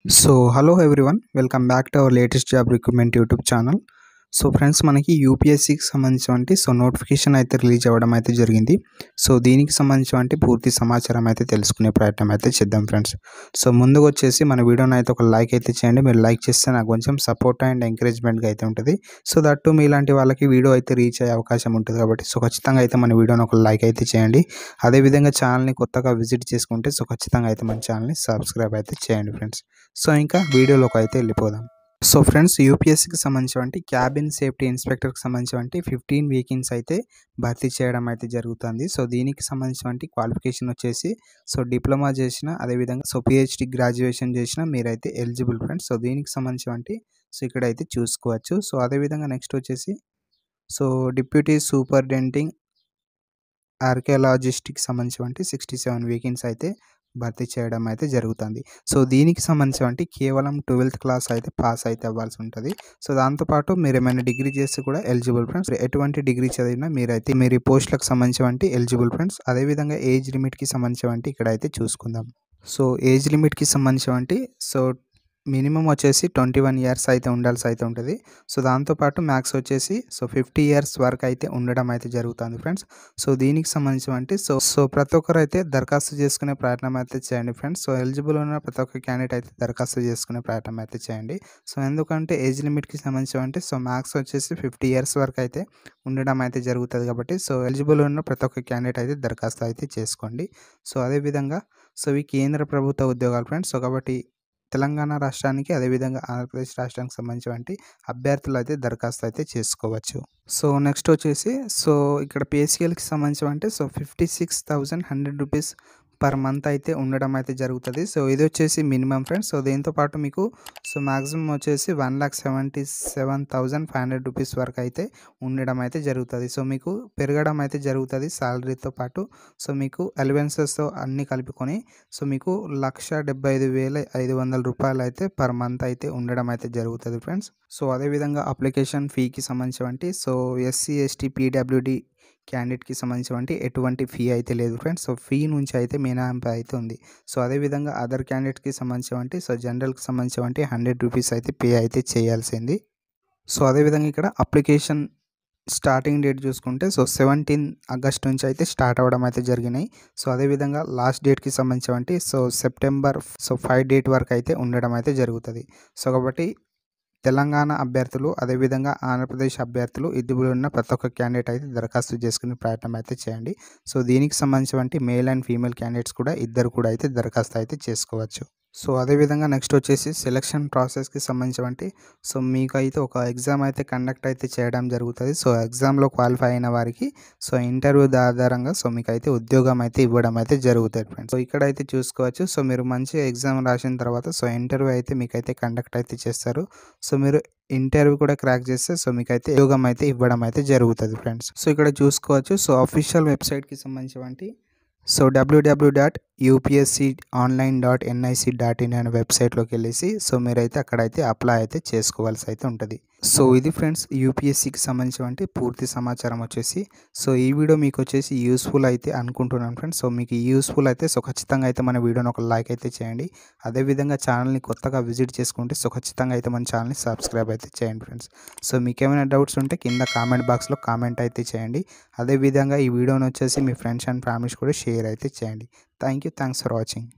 So, hello everyone, welcome back to our latest job recruitment YouTube channel. So friends మనకి యూపీఎస్సికి సంబంధించి notification అయితే release అవ్వడం అయితే జరిగింది. సో దీనికి సంబంధించి పూర్తి సమాచారం అయితే తెలుసుకునే ప్రయత్నం అయితే చేద్దాం ఫ్రెండ్స్. సో ముందుగా వచ్చేసి మన వీడియోని అయితే ఒక లైక్ అయితే చేయండి. మీరు లైక్ చేస్తే నాకు కొంచెం సపోర్ట్ అండ్ ఎంకరేజ్మెంట్గా అయితే ఉంటుంది. సో దట్టు మీలాంటి వాళ్ళకి వీడియో అయితే రీచ్ అయ్యే అవకాశం ఉంటుంది కాబట్టి సో ఖచ్చితంగా అయితే మన వీడియోని ఒక లైక్ అయితే చేయండి. అదేవిధంగా ఛానల్ని కొత్తగా విజిట్ చేసుకుంటే సో ఖచ్చితంగా అయితే మన ఛానల్ని సబ్స్క్రైబ్ అయితే చేయండి ఫ్రెండ్స్. సో ఇంకా వీడియోలోకి అయితే వెళ్ళిపోదాం. సో ఫ్రెండ్స్ యూపీఎస్సికి సంబంధించి క్యాబిన్ సేఫ్టీ ఇన్స్పెక్టర్కి సంబంధించి 15 వేకెన్సీ అయితే భర్తీ చేయడం అయితే జరుగుతుంది. సో దీనికి సంబంధించి క్వాలిఫికేషన్ వచ్చేసి సో డిప్లొమా చేసిన అదేవిధంగా సో పిహెచ్డి గ్రాడ్యుయేషన్ చేసిన మీరైతే ఎలిజిబుల్ ఫ్రెండ్స్. సో దీనికి సంబంధించి సో ఇక్కడైతే చూసుకోవచ్చు. సో అదేవిధంగా నెక్స్ట్ వచ్చేసి సో డిప్యూటీ సూపరింటెండెంట్ ఆర్కియాలజిస్ట్కి సంబంధించి 67 వేకెన్సీ అయితే భర్తీ చేయడం అయితే జరుగుతుంది. సో దీనికి సంబంధించి కేవలం 12th క్లాస్ అయితే పాస్ అయితే అవ్వాల్సి ఉంటుంది. సో దాంతోపాటు మీరు ఏమైనా డిగ్రీ చేస్తే కూడా ఎలిజిబుల్ ఫ్రెండ్స్. ఎటువంటి డిగ్రీ చదివినా మీరైతే మీరు పోస్టులకు సంబంధించి ఎలిజిబుల్ ఫ్రెండ్స్. అదేవిధంగా ఏజ్ లిమిట్కి సంబంధించి ఇక్కడైతే చూసుకుందాం. సో ఏజ్ లిమిట్కి సంబంధించి సో మినిమం వచ్చేసి 21 ఇయర్స్ అయితే ఉండాల్సి అయితే ఉంటుంది. సో దాంతోపాటు మ్యాక్స్ వచ్చేసి సో 50 ఇయర్స్ వరకు అయితే ఉండడం అయితే జరుగుతుంది ఫ్రెండ్స్. సో దీనికి సంబంధించి సో ప్రతి ఒక్కరు అయితే దరఖాస్తు చేసుకునే ప్రయత్నం అయితే చేయండి ఫ్రెండ్స్. సో ఎలిజిబుల్ ఉన్న ప్రతి ఒక్క క్యాండిడేట్ అయితే దరఖాస్తు చేసుకునే ప్రయత్నం అయితే చేయండి. సో ఎందుకంటే ఏజ్ లిమిట్కి సంబంధించి సో మ్యాక్స్ వచ్చేసి 50 ఇయర్స్ వరకు అయితే ఉండడం అయితే జరుగుతుంది కాబట్టి సో ఎలిజిబుల్ ఉన్న ప్రతి ఒక్క క్యాండిడేట్ అయితే దరఖాస్తు అయితే చేసుకోండి. సో అదేవిధంగా సో ఇవి కేంద్ర ప్రభుత్వ ఉద్యోగాలు ఫ్రెండ్స్. సో కాబట్టి తెలంగాణ రాష్ట్రానికి అదేవిధంగా ఆంధ్రప్రదేశ్ రాష్ట్రానికి సంబంధించి అభ్యర్థులు అయితే దరఖాస్తు అయితే చేసుకోవచ్చు. సో నెక్స్ట్ వచ్చేసి సో ఇక్కడ పేసిఎల్కి సంబంధించి సో 56,100 రూపీస్ పర్ మంత్ అయితే ఉండడం అయితే జరుగుతుంది. సో ఇది వచ్చేసి మినిమం ఫ్రెండ్స్. సో దీంతోపాటు మీకు సో మ్యాక్సిమం వచ్చేసి 1,77,500 రూపీస్ వరకు అయితే ఉండడం అయితే జరుగుతుంది. సో మీకు పెరగడం అయితే జరుగుతుంది సాలరీతో పాటు. సో మీకు అలవెన్సెస్తో అన్నీ కలుపుకొని సో మీకు 1,75,500 రూపాయలు అయితే పర్ మంత్ అయితే ఉండడం అయితే జరుగుతుంది ఫ్రెండ్స్. సో అదేవిధంగా అప్లికేషన్ ఫీకి సంబంధించి సో ఎస్సీ ఎస్టీ పీడబ్ల్యూడి క్యాండిడేట్కి సంబంధించి ఎటువంటి ఫీ అయితే లేదు ఫ్రెండ్స్. సో ఫీ నుంచి అయితే మినహాయింపు అయితే ఉంది. సో అదేవిధంగా అదర్ క్యాండిడేట్కి సంబంధించి సో జనరల్కి సంబంధించి 100 రూపీస్ అయితే పే అయితే చేయాల్సింది. సో అదేవిధంగా ఇక్కడ అప్లికేషన్ స్టార్టింగ్ డేట్ చూసుకుంటే సో 17 ఆగస్ట్ నుంచి అయితే స్టార్ట్ అవ్వడం అయితే జరిగినాయి. సో అదేవిధంగా లాస్ట్ డేట్కి సంబంధించి సో సెప్టెంబర్ 5 డేట్ వరకు అయితే ఉండడం అయితే జరుగుతుంది. సో కాబట్టి తెలంగాణ అభ్యర్థులు అదేవిధంగా ఆంధ్రప్రదేశ్ అభ్యర్థులు ఎలిజిబుల్ ఉన్న ప్రతి ఒక్క క్యాండిడేట్ అయితే దరఖాస్తు చేసుకునే ప్రయత్నం అయితే చేయండి. సో దీనికి సంబంధించి మేల్ అండ్ ఫీమేల్ క్యాండిడేట్స్ కూడా ఇద్దరు కూడా అయితే దరఖాస్తు అయితే చేసుకోవచ్చు. సో అదేవిధంగా నెక్స్ట్ వచ్చేసి సెలక్షన్ ప్రాసెస్కి సంబంధించి సో మీకు అయితే ఒక ఎగ్జామ్ అయితే కండక్ట్ అయితే చేయడం జరుగుతుంది. సో ఎగ్జామ్లో క్వాలిఫై అయిన వారికి సో ఇంటర్వ్యూ ఆధారంగా సో మీకు అయితే ఉద్యోగం అయితే ఇవ్వడం అయితే జరుగుతుంది ఫ్రెండ్స్. సో ఇక్కడైతే చూసుకోవచ్చు. సో మీరు మంచి ఎగ్జామ్ రాసిన తర్వాత సో ఇంటర్వ్యూ అయితే మీకైతే కండక్ట్ అయితే చేస్తారు. సో మీరు ఇంటర్వ్యూ కూడా క్రాక్ చేస్తే సో మీకైతే ఉద్యోగం అయితే ఇవ్వడం అయితే జరుగుతుంది ఫ్రెండ్స్. సో ఇక్కడ చూసుకోవచ్చు. సో అఫీషియల్ వెబ్సైట్కి సంబంధించి సో www.upsconline.nic.in అనే వెబ్సైట్లోకి వెళ్ళేసి సో మీరైతే అక్కడైతే అప్లై అయితే చేసుకోవాల్సి అయితే ఉంటుంది. సో ఇది ఫ్రెండ్స్ యూపీఎస్సికి సంబంధించి పూర్తి సమాచారం వచ్చేసి. సో ఈ వీడియో మీకు వచ్చేసి యూస్ఫుల్ అయితే అనుకుంటున్నాను ఫ్రెండ్స్. సో మీకు యూస్ఫుల్ అయితే సో ఖచ్చితంగా అయితే మన వీడియోని ఒక లైక్ అయితే చేయండి. అదేవిధంగా ఛానల్ని కొత్తగా విజిట్ చేసుకుంటే సో ఖచ్చితంగా అయితే మన ఛానల్ని సబ్స్క్రైబ్ అయితే చేయండి ఫ్రెండ్స్. సో మీకు ఏమైనా డౌట్స్ ఉంటే కింద కామెంట్ బాక్స్లో కామెంట్ అయితే చేయండి. అదేవిధంగా ఈ వీడియోని వచ్చేసి మీ ఫ్రెండ్స్ అండ్ ఫ్యామిలీస్ కూడా షేర్ అయితే చేయండి. Thanks for watching.